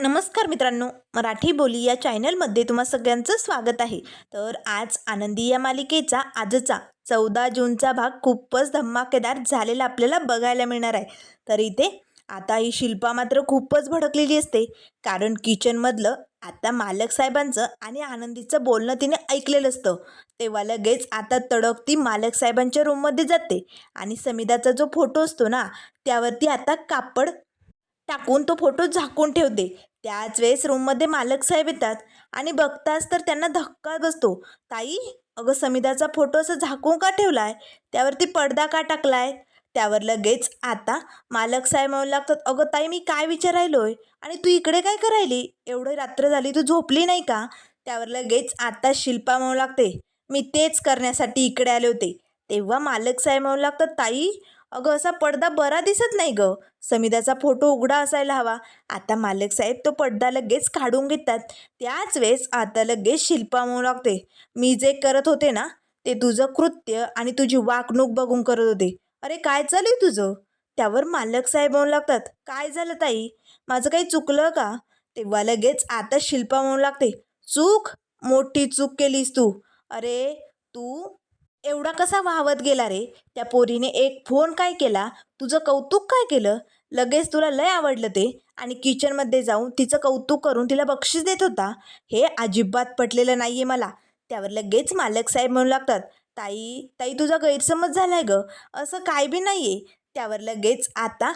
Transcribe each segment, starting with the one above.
नमस्कार मित्रांनो, मराठी बोली या चॅनलमध्ये तुम्हा सगळ्यांचं स्वागत आहे. तर आज आनंदी या मालिकेचा आजचा 14 जूनचा भाग खूपच धमाकेदार झालेला आपल्याला बघायला मिळणार आहे. तर इथे आता ही शिल्पा मात्र खूपच भडकलेली असते, कारण किचनमधलं आता मालक साहेबांचं आणि आनंदीचं बोलणं तिने ऐकलेलं असतं. तेव्हा लगेच आता तडक ती मालक साहेबांच्या रूममध्ये जाते आणि समिधाचा जो फोटो असतो ना, त्यावरती आता कापड टाकून तो फोटो झाकून ठेवते. त्याच वेळेस रूममध्ये मालक साहेब येतात आणि बघताच तर त्यांना धक्का बसतो. ताई, अगं समिधाचा फोटो असं झाकून का ठेवलाय? त्यावरती पडदा का टाकलाय? त्यावर लगेच आता मालक साहेब म्हणू लागतात, अगं ताई, मी काय विचारायलोय आणि तू इकडे काय करायली? एवढं रात्र झाली, तू झोपली नाही का? त्यावर लगेच आता शिल्पा म्हणू लागते, मी तेच करण्यासाठी इकडे आले होते. तेव्हा मालक साहेब म्हणू लागतात, ताई, अगं असा पडदा बरा दिसत नाही ग, समिधाचा फोटो उघडा असायला हवा. आता मालक साहेब तो पडदा लगेच काढून घेतात. त्याच वेळेस आता लगेच शिल्पा म्हणू लागते, मी जे करत होते ना, ते तुझं कृत्य आणि तुझी वागणूक बघून करत होते. अरे काय चालू आहे तुझं? त्यावर मालक साहेब म्हणू लागतात, काय झालं ताई, माझं काही चुकलं का? तेव्हा लगेच आता शिल्पा म्हणू लागते, चूक? मोठी चूक केलीस तू. अरे तू एवढा कसा वाहवत गेला रे? त्या पोरीने एक फोन काय केला, तुझं कौतुक काय केलं, लगेच तुला लय आवडलं ते, आणि किचनमध्ये जाऊन तिचं कौतुक करून तिला बक्षीस देत होता. हे अजिबात पटलेलं नाही आहे मला. त्यावर लगेच मालक साहेब म्हणू लागतात, ताई ताई, तुझा गैरसमज झालाय ग, असं काय बी नाही आहे. त्यावर लगेच आता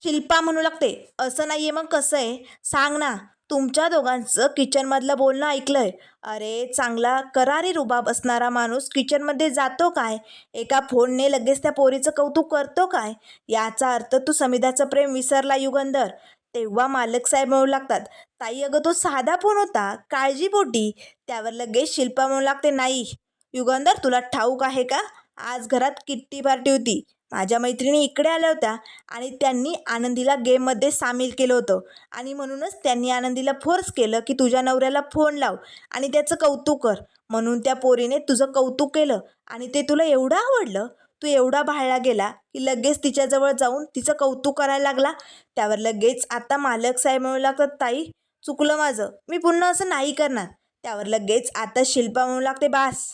शिल्पा म्हणू लागते, असं नाही आहे मग कसं आहे, सांग ना. तुमच्या दोघांचं किचनमधलं बोलणं ऐकलंय. अरे चांगला करारी रुबाब असणारा माणूस किचनमध्ये जातो काय? एका फोनने लगेच त्या पोरीचं कौतुक करतो काय? याचा अर्थ तू समिधाचं प्रेम विसरला युगंधर. तेव्हा मालक साहेब म्हणू लागतात, ताई अगं तो साधा फोन होता, काळजीपोटी. त्यावर लगेच शिल्पा म्हणू लागते, नाही युगंधर, तुला ठाऊक आहे का, आज घरात किट्टी पार्टी होती. माझ्या मैत्रिणी इकडे आल्या होत्या आणि त्यांनी आनंदीला गेममध्ये सामील केलं होतं, आणि म्हणूनच त्यांनी आनंदीला फोर्स केलं की तुझ्या नवऱ्याला फोन लाव आणि त्याचं कौतुक कर. म्हणून त्या पोरीने तुझं कौतुक केलं आणि ते तुला एवढं आवडलं, तू एवढा भाळला गेला की लगेच तिच्याजवळ जाऊन तिचं कौतुक करायला लागला. त्यावर लगेच आता मालक साहेब म्हणू लागतात, ताई चुकलं माझं, मी पुन्हा असं नाही करणार. त्यावर लगेच आता शिल्पा म्हणू लागते, बास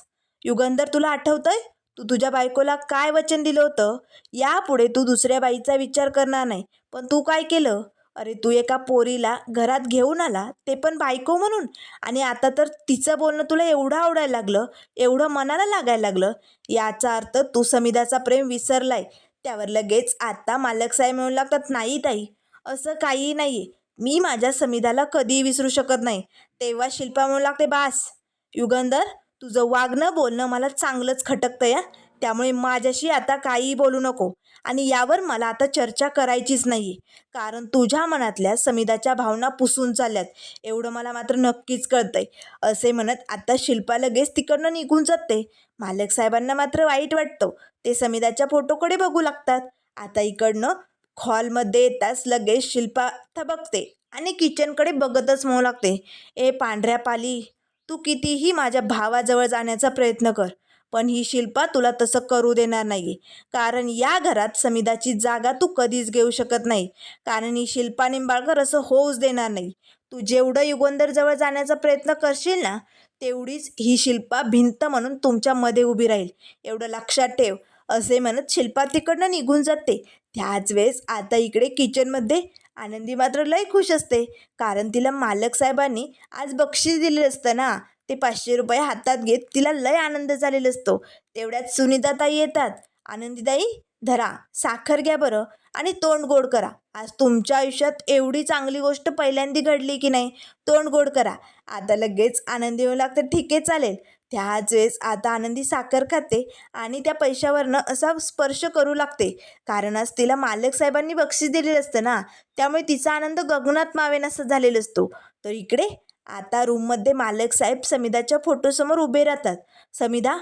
युगंधर, तुला आठवतंय तू तुझ्या बायकोला काय वचन दिलं होतं? यापुढे तू दुसऱ्या बाईचा विचार करणार नाही. पण तू काय केलं? अरे तू एका पोरीला घरात घेऊन आला, ते पण बायको म्हणून, आणि आता तर तिचं बोलणं तुला एवढं आवडायला लागलं, एवढं मनाला लागायला लागलं. याचा अर्थ तू समिधाचा प्रेम विसरलाय. त्यावर लगेच आता मालक साहेब म्हणू लागतात, नाही ताई, असं काहीही नाही आहे, मी माझ्या समिधाला कधीही विसरू शकत नाही. तेव्हा शिल्पा म्हणू लागते, बास युगंधर, तुझं वागणं बोलणं मला चांगलंच खटकतं या, त्यामुळे माझ्याशी आता काहीही बोलू नको, आणि यावर मला आता चर्चा करायचीच नाही, कारण तुझ्या मनातल्या समिधाच्या भावना पुसून चालल्यात, एवढं मला मात्र नक्कीच कळतंय. असे म्हणत आता शिल्पा लगेच तिकडनं निघून जाते. मालक साहेबांना मात्र वाईट वाटतं. ते समिधाच्या फोटोकडे बघू लागतात. आता इकडनं हॉलमध्ये येताच लगेच शिल्पा थबकते आणि किचनकडे बघतच म्हणू लागते, ए पांढऱ्या पाली, तू कितीही माझ्या भावाजवळ जाण्याचा प्रयत्न कर, पण ही शिल्पा तुला तसं करू देणार नाही. कारण या घरात समिधाची जागा तू कधीच घेऊ शकत नाही, कारण ही शिल्पा निंबाळकर असं होऊच देणार नाही. तू जेवढं युगंधरजवळ जाण्याचा प्रयत्न करशील ना, तेवढीच ही शिल्पा भिंत म्हणून तुमच्यामध्ये उभी राहील, एवढं लक्षात ठेव. असे म्हणत शिल्पा तिकडनं निघून जाते. त्याच वेळेस आता इकडे किचनमध्ये आनंदी मात्र लय खुश असते, कारण तिला मालक साहेबांनी आज बक्षीस दिलेलं असतं ना. ते 500 रुपये हातात घेत तिला लय आनंद झालेला असतो. तेवढ्यात सुनीताताई येतात. आनंदीताई, धरा, साखर घ्या बरं आणि तोंड गोड करा. आज तुमच्या आयुष्यात एवढी चांगली गोष्ट पहिल्यांदी घडली की नाही, तोंड गोड करा. आता लगेच आनंदी येऊ लागते, ठीक आहे चालेल. त्याच वेळेस आता आनंदी साखर खाते आणि त्या पैशावरनं असा स्पर्श करू लागते, कारण आज तिला मालक साहेबांनी बक्षीस दिलेलं असतं ना, त्यामुळे तिचा आनंद गगनात मावेनासा झालेला असतो. तर इकडे आता रूममध्ये मालक साहेब समिधाच्या फोटोसमोर उभे राहतात. समिधा,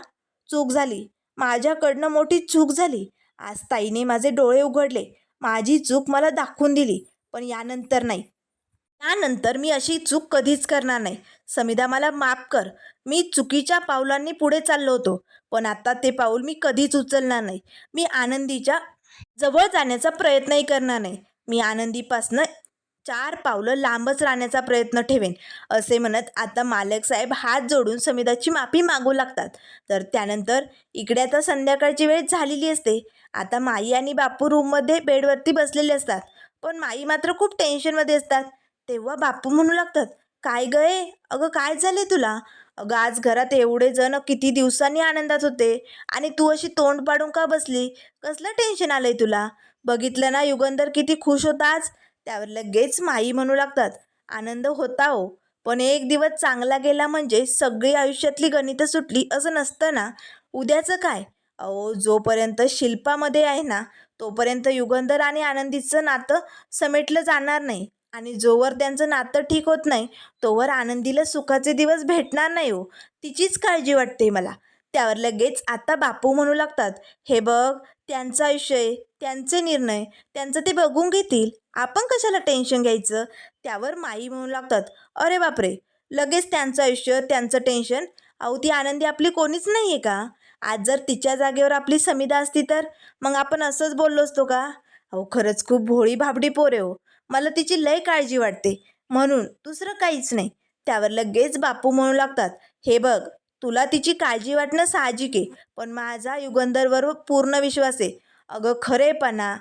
चूक झाली, माझ्याकडनं मोठी चूक झाली. आज ताईने माझे डोळे उघडले, माझी चूक मला दाखवून दिली, पण यानंतर नाही, त्यानंतर मी अशी चूक कधीच करणार नाही. समिधा, मला माफ कर, मी चुकीच्या पावलांनी पुढे चाललो होतो, पण आता ते पाऊल मी कधीच उचलणार नाही. मी आनंदीच्या जवळ जाण्याचा प्रयत्नही करणार नाही. मी आनंदीपासनं 4 पावलं लांबच राहण्याचा प्रयत्न ठेवेन, असे म्हणत आता मालक साहेब हात जोडून समीदाची माफी मागू लागतात. तर त्यानंतर इकडे आता संध्याकाळची वेळ झालेली असते. आता माई आणि बापू रूममध्ये बेडवरती बसलेले असतात. पण माई मात्र खूप टेन्शनमध्ये असतात. तेव्हा बापू म्हणू लागतात, काय गं अगं काय झाले तुला? अगं आज घरात एवढे जण किती दिवसांनी आनंदात होते आणि तू अशी तोंड पाडून का बसली? कसलं टेन्शन आलंय तुला? बघितलं ना युगंधर किती खुश होता आज? त्यावर लगेच माई म्हणू लागतात, आनंद होता हो, पण एक दिवस चांगला गेला म्हणजे सगळी आयुष्यातली गणितं सुटली असं नसतं ना. उद्याचं काय? अहो जोपर्यंत शिल्पामध्ये आहे ना तोपर्यंत युगंधर आणि आनंदीचं नातं समेटलं जाणार नाही. आणि जोवर त्यांचं नातं ठीक होत नाही तोवर आनंदीला सुखाचे दिवस भेटणार नाही हो. तिचीच काळजी वाटते मला. त्यावर लगेच आता बापू म्हणू लागतात, हे बघ त्यांचं आयुष्य आहे, त्यांचे निर्णय, त्यांचं ते बघून घेतील, आपण कशाला टेन्शन घ्यायचं? त्यावर माई म्हणू लागतात, अरे बापरे, लगेच त्यांचं आयुष्य त्यांचं टेन्शन? अहो ती आनंदी आपली कोणीच नाही आहे का? आज जर तिच्या जागेवर आपली समिधा असती तर मग आपण असंच बोललो असतो का? अहो खरंच खूप भोळी भाबडी पोर आहे हो. मला तिची लय काळजी वाटते, म्हणून दुसरं काहीच नाही. त्यावर लगेच बापू म्हणू लागतात, हे बघ तुला तिची काळजी वाटणं साहजिक आहे, पण माझा युगंधरवर पूर्ण विश्वास आहे. अगं खरेपणा,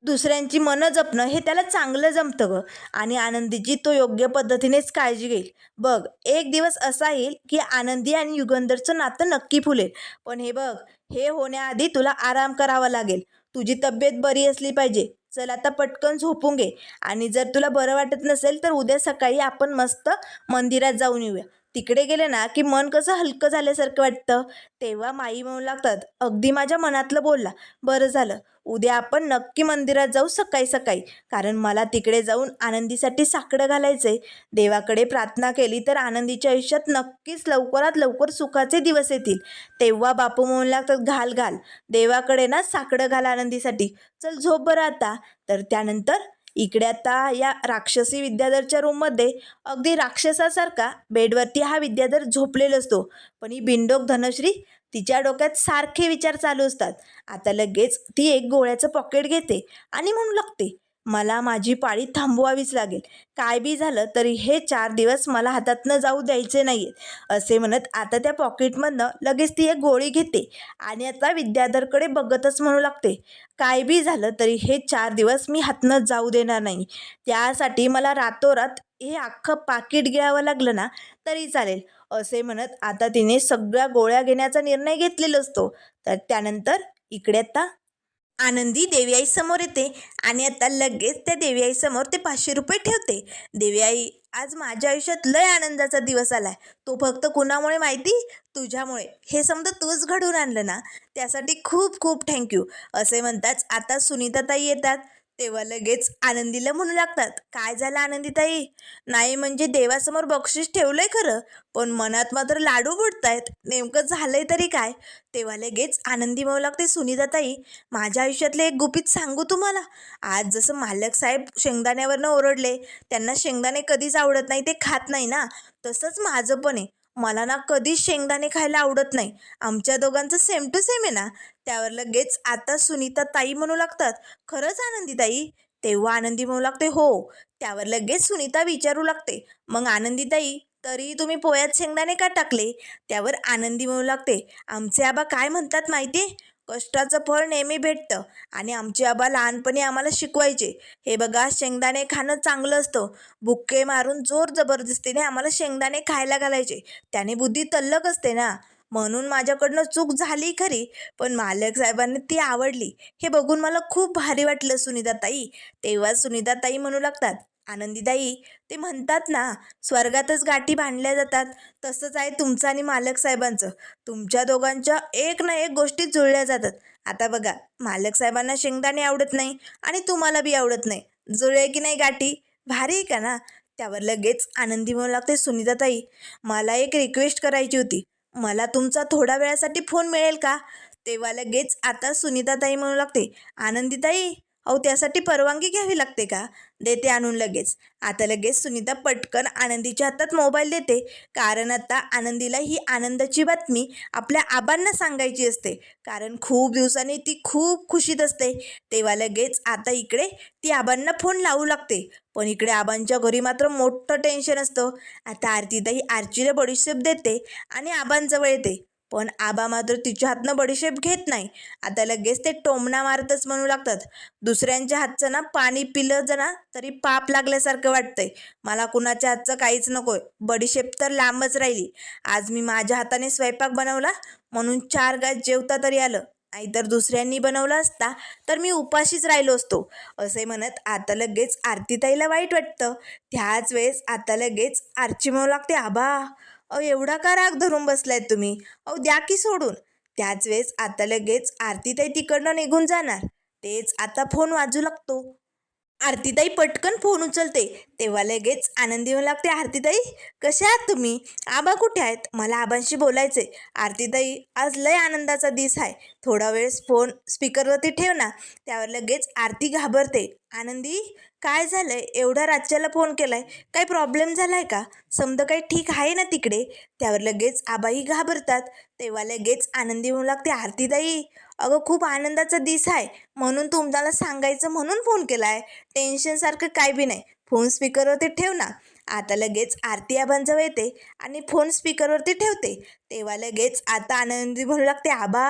दुसऱ्यांची मनं जपणं हे त्याला चांगलं जमतं गं. आणि आनंदीची तो योग्य पद्धतीनेच काळजी घेईल. बघ एक दिवस असा येईल की आनंदी आणि युगंधरचं नातं नक्की फुलेल. पण हे बघ, हे होण्याआधी तुला आराम करावा लागेल. तुझी तब्येत बरी असली पाहिजे. चल आता पटकन झोपून घे. आणि जर तुला बरं वाटत नसेल तर उद्या सकाळी आपण मस्त मंदिरात जाऊन येऊया. तिकडे गेले ना की मन कसं हलकं झाल्यासारखं वाटतं. तेव्हा माई म्हणू लागतात, अगदी माझ्या मनातलं बोलला. बरं झालं, उद्या आपण नक्की मंदिरात जाऊ सकाळी सकाळी, कारण मला तिकडे जाऊन आनंदीसाठी साकडं घालायचंय. देवाकडे प्रार्थना केली तर आनंदीच्या आयुष्यात नक्कीच लवकरात लवकर सुखाचे दिवस येतील. तेव्हा बापू म्हणू लागतात, घाल घाल, देवाकडे ना साकडं घाल आनंदीसाठी. चल झोप बरं आता. तर त्यानंतर इकडे आता या राक्षसी विद्याधरच्या रूममध्ये अगदी राक्षसासारखा बेडवरती हा विद्याधर झोपलेला असतो. पण ही बिंडोक धनश्री, तिच्या डोक्यात सारखे विचार चालू असतात. आता लगेच ती एक गोळ्याचं पॉकेट घेते आणि म्हणू लागते, मला माझी पाळी थांबवावीच लागेल. काय बी झालं तरी हे 4 दिवस मला हातातनं जाऊ द्यायचे नाही आहेत, असे म्हणत आता त्या पॉकेटमधनं लगेच ती एक गोळी घेते आणि आता विद्याधरकडे बघतच म्हणू लागते, काय बी झालं तरी हे 4 दिवस मी हातनं जाऊ देणार नाही. त्यासाठी मला रातोरात हे अख्खं पाकिट गिळावं लागलं ना तरी चालेल, असे म्हणत आता तिने सगळ्या गोळ्या घेण्याचा निर्णय घेतलेला असतो. तर त्यानंतर इकडे आता आनंदी देवीआई समोर येते आणि आता लगेच त्या देवीआई समोर ते 500 रुपये ठेवते. देवीआई, आज माझ्या आयुष्यात लय आनंदाचा दिवस आलाय. तो फक्त कुणामुळे माहिती? तुझ्यामुळे. हे समजा तूच घडवून आणलं ना, त्यासाठी खूप खूप थँक्यू, असे म्हणताच आता सुनीताताई येतात. तेव्हा लगेच आनंदीला म्हणू लागतात, काय झालं आनंदीताई? नाही म्हणजे देवासमोर बक्षीस ठेवलंय खरं, पण मनात मात्र लाडू बुडतायत, नेमकं झालंय तरी काय? तेव्हा लगेच आनंदी म्हणू लागते, सुनीताताई, माझ्या आयुष्यातले एक गुपित सांगू तुम्हाला? आज जसं मालक साहेब शेंगदाण्यावरनं ओरडले, त्यांना शेंगदाणे कधीच आवडत नाही, ते खात नाही ना, तसंच माझं पण आहे. मला ना कधीच शेंगदाणे खायला आवडत नाही. आमच्या दोघांचं सेम टू सेम आहे ना. त्यावर लगेच आता सुनीता ताई म्हणू लागतात, खरंच आनंदी ताई? तेव्हा आनंदी म्हणू लागते, हो. त्यावर लगेच सुनीता विचारू लागते, मग आनंदी ताई, तरी तुम्ही पोह्यात शेंगदाणे का टाकले? त्यावर आनंदी म्हणू लागते, आमचे आबा काय म्हणतात माहिती आहे? कष्टाचं फळ नेहमी भेटतं. आणि आमचे आबा लहानपणी आम्हाला शिकवायचे, हे बघा शेंगदाणे खाणं चांगलं असतं. बुक्के मारून जोर जबरदस्तीने आम्हाला शेंगदाणे खायला घालायचे, त्याने बुद्धी तल्लक असते ना. म्हणून माझ्याकडनं चूक झाली खरी, पण मालक साहेबांनी ती आवडली, हे बघून मला खूप भारी वाटलं सुनीताताई. तेव्हा सुनीताताई म्हणू लागतात, आनंदीताई, ते म्हणतात ना, स्वर्गातच गाठी बांधल्या जातात, तसंच आहे तुमचं आणि मालक साहेबांचं. तुमच्या दोघांच्या एक ना एक गोष्टी जुळल्या जातात. आता बघा, मालक साहेबांना शेंगदाणे आवडत नाही आणि तुम्हाला बी आवडत नाही, जुळले की नाही गाठी? भारी आहे का ना? त्यावर लगेच आनंदी म्हणू लागते, सुनीताताई, मला एक रिक्वेस्ट करायची होती, मला तुमचा थोड्या वेळासाठी फोन मिळेल का? तेव्हा लगेच आता सुनीताताई म्हणू लागते, आनंदीताई, अहो त्यासाठी परवानगी घ्यावी लागते का? देते आणून लगेच. आता लगेच सुनीता पटकन आनंदीच्या हातात मोबाईल देते, कारण आता आनंदीला ही आनंदाची बातमी आपल्या आबांना सांगायची असते, कारण खूप दिवसांनी ती खूप खुशीत असते. तेव्हा लगेच आता इकडे ती आबांना फोन लावू लागते. पण इकडे आबांच्या घरी मात्र मोठं टेन्शन असतं. आता आरतीताई आर्चीला बडीशेप देते आणि आबांजवळ येते, पण आबा मात्र तिच्या हातनं बडीशेप घेत नाही. आता लगेच ते टोमणा मारतच म्हणू लागतात, दुसऱ्यांच्या हातचं ना पाणी पिलं ना तरी पाप लागल्यासारखं वाटतंय. मला कुणाच्या हातचं काहीच नकोय. बडीशेप तर लांबच राहिली. आज मी माझ्या हाताने स्वयंपाक बनवला म्हणून 4 घास जेवता तरी आलं, नाहीतर दुसऱ्यांनी बनवला असता तर मी उपाशीच राहिलो असतो, असे म्हणत आता लगेच आरतीताईला वाईट वाटतं. त्याच वेळेस आता लगेच आरची म्हणू लागते, आबा अहो एवढा का राग धरून बसलाय तुम्ही? अहो द्या की सोडून. त्याच वेळेस आता लगेच आरतीताई तिकडनं निघून जाणार, तेच आता फोन वाजू लागतो. आरतीताई पटकन फोन उचलते. तेव्हा लगेच आनंदी म्हणू लागते, आरतीताई कशा आहात तुम्ही? आबा कुठे आहेत? मला आबांशी बोलायचे. आरतीताई आज लय आनंदाचा दिस आहे. थोडा वेळ फोन स्पीकरवरती ठेव ना. त्यावर लगेच आरती घाबरते. आनंदी काय झालंय? एवढा रातच्याला फोन केलाय, काही प्रॉब्लेम झालाय का? समजा काही ठीक आहे ना तिकडे? त्यावर लगेच आबाही घाबरतात. तेव्हा लगेच आनंदी म्हणू लागते, आरतीताई अगं खूप आनंदाचा दिस आहे म्हणून तुम्हाला सांगायचं म्हणून फोन केलाय. टेन्शनसारखं काय बी नाही. फोन स्पीकरवरती ठेव ना. आता लगेच आरती आबांजवळ येते आणि फोन स्पीकरवरती ठेवते. तेव्हा लगेच आता आनंदी म्हणू लागते, आबा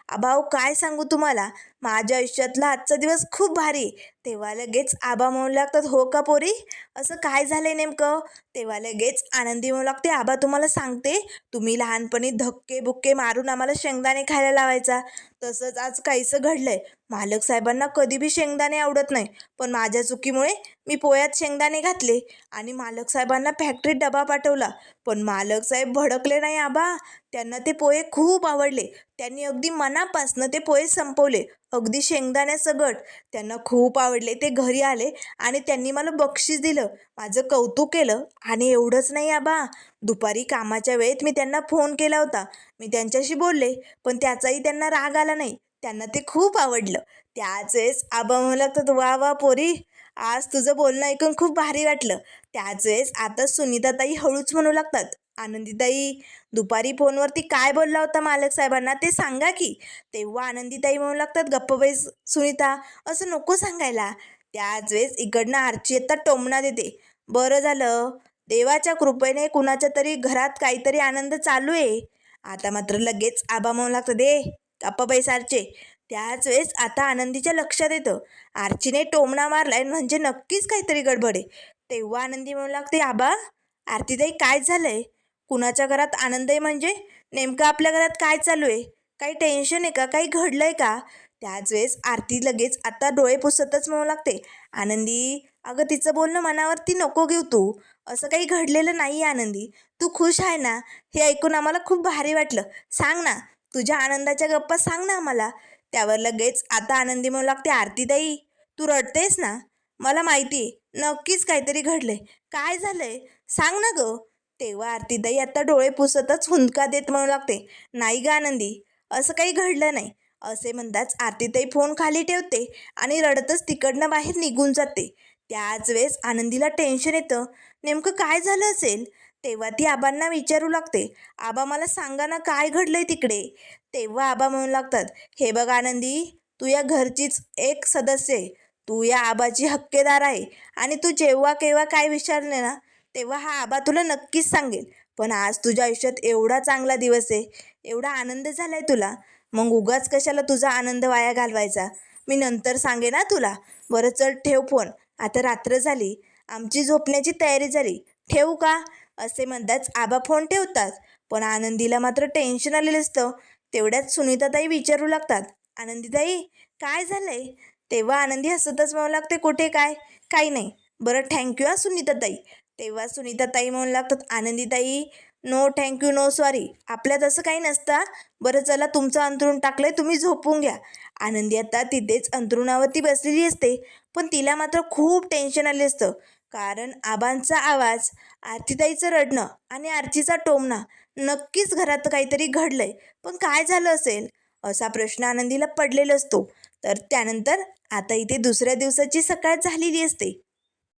आबा अहो काय सांगू तुम्हाला, माझ्या आयुष्यातला आजचा दिवस खूप भारी. तेव्हा लगेच आबा म्हणू लागतात, हो का पोरी, असं काय झालंय नेमकं? तेव्हा लगेच आनंदी म्हणू लागते, आबा तुम्हाला सांगते, तुम्ही लहानपणी धक्के बुक्के मारून आम्हाला शेंगदाणे खायला लावायचा, तसंच आज काहीसं घडलंय. मालक साहेबांना कधी बी शेंगदाणे आवडत नाही, पण माझ्या चुकीमुळे मी पोह्यात शेंगदाणे घातले आणि मालक साहेबांना फॅक्टरीत डबा पाठवला. पण मालक साहेब भडकले नाही आबा, त्यांना ते पोहे खूप आवडले. त्यांनी अगदी मनापासनं ते पोहे संपवले, अगदी शेंगदाण्यासकट. त्यांना खूप आवडले. ते घरी आले आणि त्यांनी मला बक्षीस दिलं, माझं कौतुक केलं. आणि एवढंच नाही आबा, दुपारी कामाच्या वेळेत मी त्यांना फोन केला होता. मी त्यांच्याशी बोलले, पण त्याचाही त्यांना राग आला नाही. त्यांना ते खूप आवडलं. त्याच वेळेस आबा म्हणू लागतात, वा वा पोरी, आज तुझं बोलणं ऐकून खूप भारी वाटलं. त्याच वेळेस आता सुनीताताई हळूच म्हणू लागतात, आनंदीताई दुपारी फोनवरती काय बोलला होता मालक साहेबांना ते सांगा की. तेव्हा आनंदीताई म्हणू लागतात, गप्प बैस सुनीता, असं नको सांगायला. त्याच वेळेस इकडनं आरची येतात टोमणा देते, बरं झालं देवाच्या कृपेने कुणाच्या तरी घरात काहीतरी आनंद चालू आहे. आता मात्र लगेच आबा म्हणू लागतात, दे गप्प बैस आरचे. त्याच वेळेस आता आनंदीच्या लक्षात येतं, आरचीने टोमणा मारलाय म्हणजे नक्कीच काहीतरी गडबड आहे. तेव्हा आनंदी म्हणू लागते, आबा आरतीताई काय झालंय? कुणाच्या घरात आनंद आहे म्हणजे नेमकं आपल्या घरात काय चालू आहे? काही टेन्शन आहे का? काही घडलंय का? त्याच वेळेस आरती लगेच आता डोळे पुसतच म्हणू लागते, आनंदी अगं तिचं बोलणं मनावरती नको घेऊ तू, असं काही घडलेलं नाही आहे आनंदी, तू खुश आहे ना? हे ऐकून आम्हाला खूप भारी वाटलं. सांग ना, तुझ्या आनंदाच्या गप्पा सांग ना आम्हाला. त्यावर लगेच आता आनंदी म्हणू लागते, आरतीताई तू रडतेस ना? मला माहिती आहे नक्कीच काहीतरी घडलंय. काय झालंय सांग ना गं. तेव्हा आरतीताई आता डोळे पुसतच हुंदका देत म्हणू लागते, नाही ग आनंदी, असं काही घडलं नाही. असे म्हणताच आरतीताई फोन खाली ठेवते आणि रडतच तिकडनं बाहेर निघून जाते. त्याच वेळेस आनंदीला टेन्शन येतं, नेमकं काय झालं असेल. तेव्हा ती आबांना विचारू लागते, आबा मला सांगा ना काय घडलंय तिकडे. तेव्हा आबा म्हणू लागतात, हे बघ आनंदी, तू या घरचीच एक सदस्य आहे, तू या आबाची हक्केदार आहे आणि तू जेव्हा केव्हा काय विचारले ना तेव्हा हा आबा तुला नक्कीच सांगेल. पण आज तुझ्या आयुष्यात एवढा चांगला दिवस आहे, एवढा आनंद झालाय तुला, मग उगाच कशाला तुझा आनंद वाया घालवायचा. मी नंतर सांगे ना तुला. बरं चल ठेव फोन, आता रात्र झाली, आमची झोपण्याची तयारी झाली, ठेवू का? असे म्हणताच आबा फोन ठेवतात. पण आनंदीला मात्र टेन्शन आलेलं असतं. तेवढ्यात सुनीताताई विचारू लागतात, आनंदीताई काय झालंय? तेव्हा आनंदी हसतच म्हणू लागते, कुठे काय, काही नाही. बरं थँक्यू हा सुनीताताई. तेव्हा सुनीताताई म्हणू लागतात, आनंदीताई नो थँक्यू नो सॉरी, आपल्यात असं काही नसतं. बरं चला तुमचं अंथरूण टाकलंय, तुम्ही झोपून घ्या. आनंदी आता तिथेच अंथरुणावरती बसलेली असते, पण तिला मात्र खूप टेन्शन आले असतं, कारण आबांचा आवाज, आरतीताईचं रडणं आणि आरचीचा टोमणा, नक्कीच घरात काहीतरी घडलंय. पण काय झालं असेल असा प्रश्न आनंदीला पडलेला असतो. तर त्यानंतर आता इथे दुसऱ्या दिवसाची सकाळ झालेली असते.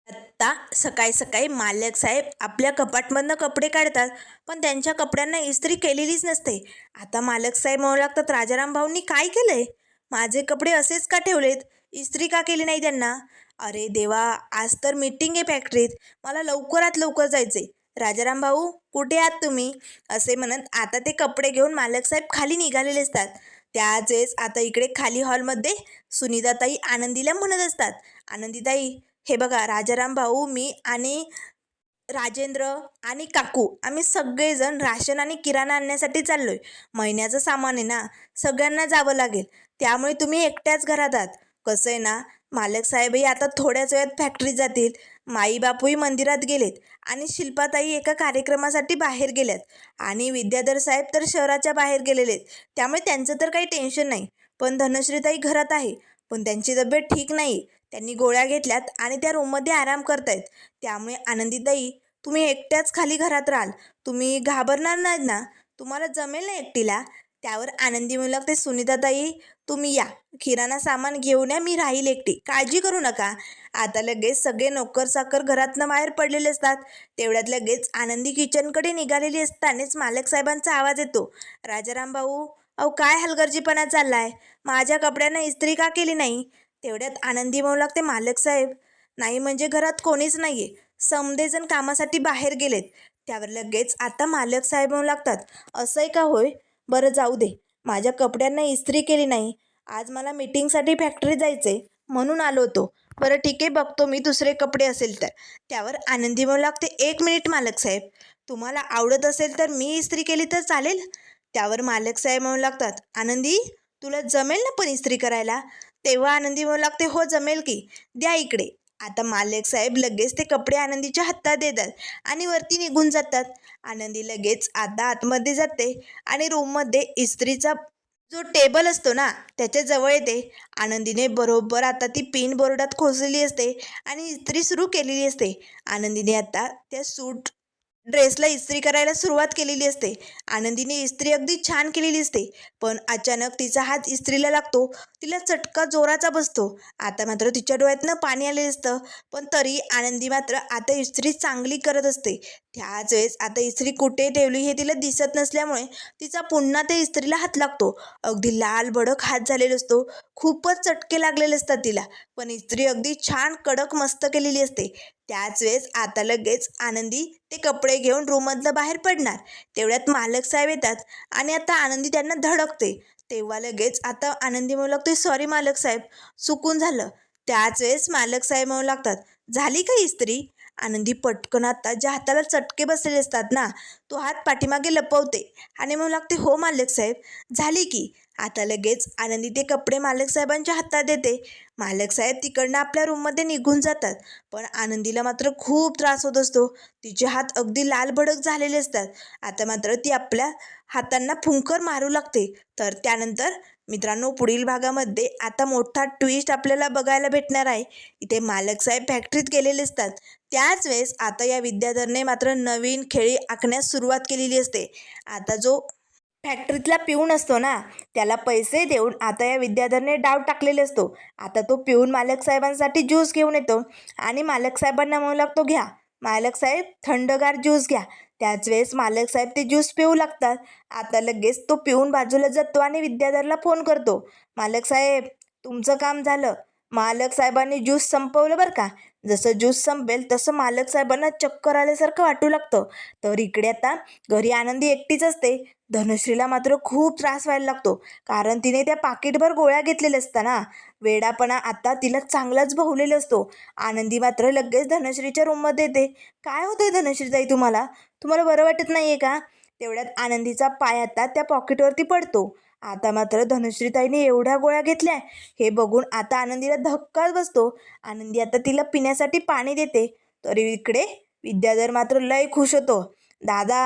आत्ता सकाळी सकाळी मालक साहेब आपल्या कपाटमधनं कपडे काढतात, पण त्यांच्या कपड्यांना इस्त्री केलेलीच नसते. आता मालक साहेब म्हणू लागतात, राजाराम भाऊंनी काय केलंय? माझे कपडे असेच का ठेवलेत? इस्त्री का केली नाही त्यांना? अरे देवा, आज तर मीटिंग आहे फॅक्टरीत, मला लवकरात लवकर जायचे. राजाराम भाऊ कुठे आहात तुम्ही? असे म्हणत आता ते कपडे घेऊन मालक साहेब खाली निघालेले असतात. त्याच वेळेस आता इकडे खाली हॉलमध्ये सुनीताताई आनंदीला म्हणत असतात, आनंदीताई हे बघा, राजाराम भाऊ, मी आणि राजेंद्र आणि काकू आम्ही सगळेजण राशन आणि किराणा आणण्यासाठी चाललोय. महिन्याचं सामान आहे ना, सगळ्यांना जावं लागेल, त्यामुळे तुम्ही एकट्याच घरात आहात. कसं आहे ना, मालक साहेबही आता थोड्याच वेळात फॅक्टरीत जातील, माई बापूही मंदिरात गेलेत आणि शिल्पाताई एका कार्यक्रमासाठी बाहेर गेल्यात आणि विद्याधर साहेब तर शहराच्या बाहेर गेलेले आहेत, त्यामुळे त्यांचं तर काही टेन्शन नाही. पण धनश्रीताई घरात आहे, पण त्यांची तब्येत ठीक नाही. त्यांनी गोळ्या घेतल्यात आणि त्या रूममध्ये आराम करतायत. त्यामुळे आनंदीताई तुम्ही एकट्याच खाली घरात राहाल, तुम्ही घाबरणार नाही ना? तुम्हाला जमेल ना एकटीला? त्यावर आनंदी म्हणू लागते, सुनीताताई तुम्ही या, किराणा सामान घेऊन या, मी राहील एकटी, काळजी करू नका. आता लगेच सगळे नोकर साकर घरातनं बाहेर पडलेले असतात. तेवढ्यात लगेच आनंदी किचनकडे निघालेली असतानाच मालक साहेबांचा आवाज येतो, राजाराम भाऊ, अहो काय हलगर्जीपणा चाललाय? माझ्या कपड्यांना इस्त्री का केली नाही? तेवढ्यात आनंदी म्हणू लागते, मालक साहेब नाही म्हणजे घरात कोणीच नाहीये, समधेजण कामासाठी बाहेर गेलेत. त्यावर लगेच आता मालक साहेब म्हणू लागतात, असंय का होय? बरं जाऊ दे, माझ्या कपड्यांना इस्त्री केली नाही, आज मला मीटिंगसाठी फॅक्टरीत जायचंय म्हणून आलो होतो. बरं ठीक आहे, बघतो मी दुसरे कपडे असेल तर. त्यावर आनंदी म्हणू लागते, एक मिनिट मालक साहेब, तुम्हाला आवडत असेल तर मी इस्त्री केली तर चालेल? त्यावर मालक साहेब म्हणू लागतात, आनंदी तुला जमेल ना पण इस्त्री करायला? तेव्हा आनंदी म्हणू लागते, हो जमेल की, द्या इकडे. आता मालक साहेब लगेच ते कपडे आनंदीच्या हातात देतात आणि वरती निघून जातात. आनंदी लगेच आता आतमध्ये जाते आणि रूममध्ये इस्त्रीचा जो टेबल असतो ना त्याच्या जवळ येते. आनंदीने बरोबर आता ती पिन बोर्डात खोचलेली असते आणि इस्त्री सुरू केलेली असते. आनंदीने आता त्या सूट ड्रेसला इस्त्री करायला सुरुवात केलेली असते. आनंदीने इस्त्री अगदी छान केलेली असते, पण अचानक तिचा हात इस्त्रीला लागतो, तिला चटका जोराचा बसतो. आता मात्र तिच्या डोळ्यातनं पाणी आलेलं असतं, पण तरी आनंदी मात्र आता इस्त्री चांगली करत असते. त्याच वेळेस आता इस्त्री कुठे ठेवली हे तिला दिसत नसल्यामुळे तिचा पुन्हा त्या इस्त्रीला हात लागतो. अगदी लाल भडक हात झालेला असतो, खूपच चटके लागलेले असतात तिला, पण इस्त्री अगदी छान कडक मस्त केलेली असते. त्याच वेळेस आता लगेच आनंदी ते कपडे घेऊन रूममधनं बाहेर पडणार. तेवढ्यात मालक साहेब येतात आणि आता आनंदी त्यांना धडकते. तेव्हा लगेच आता आनंदी म्हणू लागते, सॉरी मालक साहेब, चुकून झालं. त्याच वेळेस मालक साहेब म्हणू लागतात, झाली का इस्त्री? आनंदी पटकन आता ज्या हाताला चटके बसलेले असतात ना तो हात पाठीमागे लपवते आणि म्हणू लागते, हो मालक साहेब, झाली की. आता लगेच आनंदी ते कपडे मालक साहेबांच्या हातात देते. मालक साहेब तिकडनं आपल्या रूममध्ये निघून जातात, पण आनंदीला मात्र खूप त्रास होत असतो. तिचे हात अगदी लाल भडक झालेले असतात. आता मात्र ती आपल्या हातांना फुंकर मारू लागते. तर त्यानंतर मित्रांनो, पुढील भागामध्ये आता मोठा ट्विस्ट आपल्याला बघायला भेटणार आहे. इथे मालक साहेब फॅक्टरीत गेलेले असतात. त्याच वेळेस आता या विद्याधरने मात्र नवीन खेळी आखण्यास सुरुवात केलेली असते. आता जो फॅक्टरीतला पिऊन असतो ना त्याला पैसे देऊन आता या विद्याधरने डाव टाकलेले असतो. आता तो पिऊन मालक साहेबांसाठी ज्यूस घेऊन येतो आणि मालक साहेबांना म्हणू लागतो, घ्या मालक साहेब, थंडगार ज्यूस घ्या. त्याच वेळेस मालक साहेब ते ज्यूस पिऊ लागतात. आता लगेच तो पिऊन बाजूला जातो आणि विद्याधरला फोन करतो, मालक साहेब तुमचं काम झालं. मालक साहेबांनी ज्यूस संपवलं बरं का. जसं ज्यूस संपेल तसं मालक साहेबांना चक्कर आल्यासारखं वाटू लागतं. तर इकडे आता घरी आनंदी एकटीच असते. धनुश्रीला मात्र खूप त्रास व्हायला लागतो, कारण तिने त्या पाकिटभर गोळ्या घेतलेल्या असताना वेडापणा आता तिला चांगलाच भोवलेला असतो. आनंदी मात्र लगेच धनश्रीच्या रूममध्ये येते. काय होतंय धनश्रीताई, तुम्हाला तुम्हाला बरं वाटत नाही आहे का? तेवढ्यात आनंदीचा पाय आता त्या पॉकेटवरती पडतो. आता मात्र धनश्रीताईने एवढ्या गोळ्या घेतल्या हे बघून आता आनंदीला धक्काच बसतो. आनंदी आता तिला पिण्यासाठी पाणी देते. तरी इकडे विद्याधर मात्र लय खुश होतो, दादा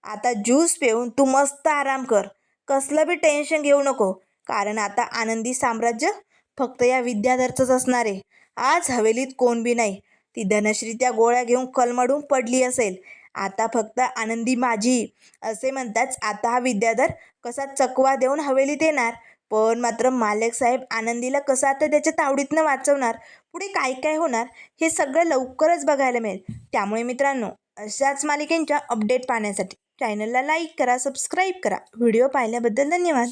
आता ज्यूस पिऊन तू मस्त आराम कर, कसलं बी टेन्शन घेऊ नको, कारण आता आनंदी साम्राज्य फक्त या विद्याधरचंच असणार आहे. आज हवेलीत कोण बी नाही. ती धनश्री त्या गोळ्या घेऊन कलमडून पडली असेल, आता फक्त आनंदी माझी, असे म्हणताच आता हा विद्याधर कसा चकवा देऊन हवेलीत येणार. पण मात्र मालक साहेब आनंदीला कसं आता त्याच्या तावडीतनं वाचवणार, पुढे काय काय होणार हे सगळं लवकरच बघायला मिळेल. त्यामुळे मित्रांनो, अशाच मालिकेंच्या अपडेट पाहण्यासाठी चॅनलला लाईक करा, सबस्क्राईब करा. व्हिडिओ पाहिल्याबद्दल धन्यवाद.